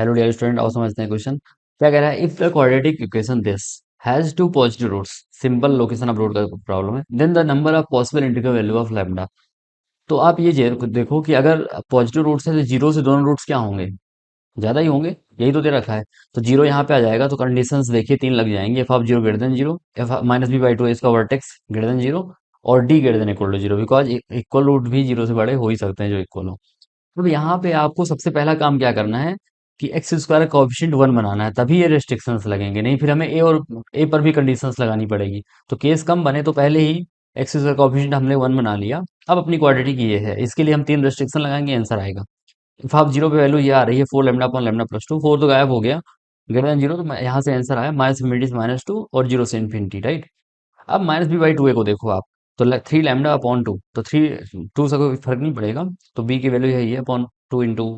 Hello dear student, आओ समझते हैं क्वेश्चन। क्या कह रहा है? If the quadratic equation this has two positive roots, simple location of root का प्रॉब्लम है, then the number of possible integral value of lambda. तो आप ये देखो कि अगर पॉजिटिव रूट्स है तो जीरो से दोनों रूट्स क्या होंगे? ज्यादा ही होंगे। यही तो दे रखा है। तो जीरो यहाँ पे आ जाएगा, तो कंडीशंस देखिए तीन लग जाएंगे। F of zero greater than zero, F minus B by two इसका वर्टेक्स ग्रेटर देन जीरो, और D greater than equal to zero, because equal root भी जीरो से बड़े हो ही सकते हैं जो इक्वल हो। अब यहाँ पे आपको सबसे पहला काम क्या करना है कि एक्स स्क्वायर का कोएफिशिएंट वन बनाना है, तभी ये रेस्ट्रिक्शंस लगेंगे। नहीं फिर हमें ए और ए पर भी कंडीशंस लगानी पड़ेगी। तो केस कम बने तो पहले ही एक्स स्क्वायर का कोएफिशिएंट हमने वन बना लिया। अब अपनी क्वाड्रेटिक ये है, इसके लिए हम तीन रेस्ट्रिक्शन लगाएंगे, आंसर आएगा। इफ आप जीरो पे वैल्यू ये आ रही है four lambda upon lambda plus two, four तो गायब हो गया, ग्रेटर देन जीरो, तो यहाँ से आंसर आया माइनस इन्फिनिटी माइनस टू और जीरो से इन्फिनिटी, राइट। अब माइनस बी बाई टू ए को देखो आप, तो थ्री लैमडा अपॉन टू, तो थ्री टू से कोई फर्क नहीं पड़ेगा, तो बी की वैल्यू यही है upon two into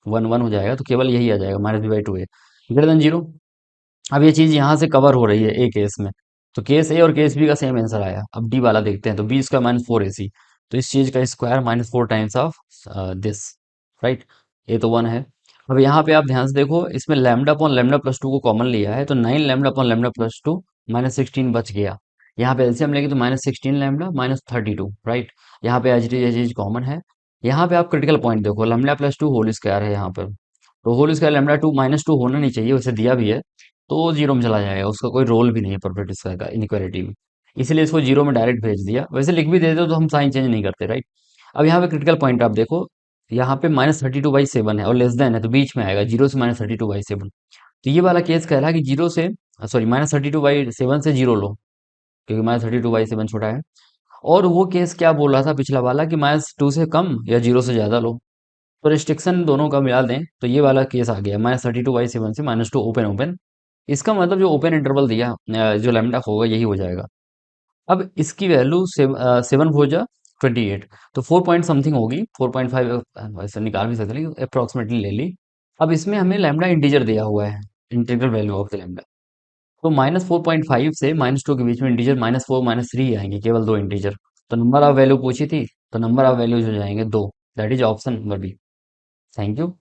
one, one हो जाएगा, तो केवल यही आ जाएगा minus B by two A greater than zero. अब ये चीज यहाँ से कवर हो रही है ए केस में, तो केस ए और केस बी का सेम आंसर आया। अब डी वाला देखते हैं, तो बी स्क्वायर माइनस फोर ए सी, तो इस चीज का square minus four times of this, right. ये तो वन है। अब यहाँ पे आप ध्यान से देखो, इसमें lambda upon lambda plus two को कॉमन लिया है, तो nine lambda upon lambda plus two minus sixteen बच गया। यहाँ पे एलसीएम लेंगे तो minus sixteen lambda minus thirty two, right. यहाँ पे एच डी कॉमन है। यहाँ पे आप क्रिटिकल पॉइंट देखो, lambda plus two whole square है यहाँ पर, तो whole square lambda two minus two होना नहीं चाहिए, वैसे दिया भी है, तो जीरो में चला जाएगा, उसका कोई रोल भी नहीं है परफेक्ट स्क्वायर का इनइक्वालिटी में। इसलिए इसको जीरो में डायरेक्ट भेज दिया, वैसे लिख भी देते तो हम साइन चेंज नहीं करते, राइट। अब यहाँ पे क्रिटिकल पॉइंट आप देखो, यहाँ पे minus thirty two by seven है और लेस देन है, तो बीच में आएगा जीरो से minus thirty two by seven. तो ये वाला केस कह रहा है कि जीरो से, sorry minus thirty two by seven से जीरो लो, क्योंकि minus thirty two by seven छोटा है। और वो केस क्या बोल रहा था पिछला वाला, कि माइनस टू से कम या जीरो से ज्यादा लो। तो रिस्ट्रिक्शन दोनों का मिला दें तो ये वाला केस आ गया, minus thirty two by seven से माइनस टू ओपन ओपन। इसका मतलब जो ओपन इंटरवल दिया जो लैम्डा होगा यही हो जाएगा। अब इसकी वैल्यू सेवन हो जा ट्वेंटी एट, तो फोर पॉइंट समथिंग होगी, फोर पॉइंट फाइव ऐसे निकाल भी सकते, लेकिन अप्रोक्सीमेटली ले ली। अब इसमें हमें लैम्डा इंटीजर दिया हुआ है, integral value of the lambda. तो माइनस फोर पॉइंट फाइव से माइनस टू के बीच में integer minus four minus three आएंगे, केवल दो इंटीजर। तो नंबर ऑफ वैल्यू पूछी थी, तो नंबर ऑफ वैल्यूज हो जाएंगे दो, that is option number B. Thank you.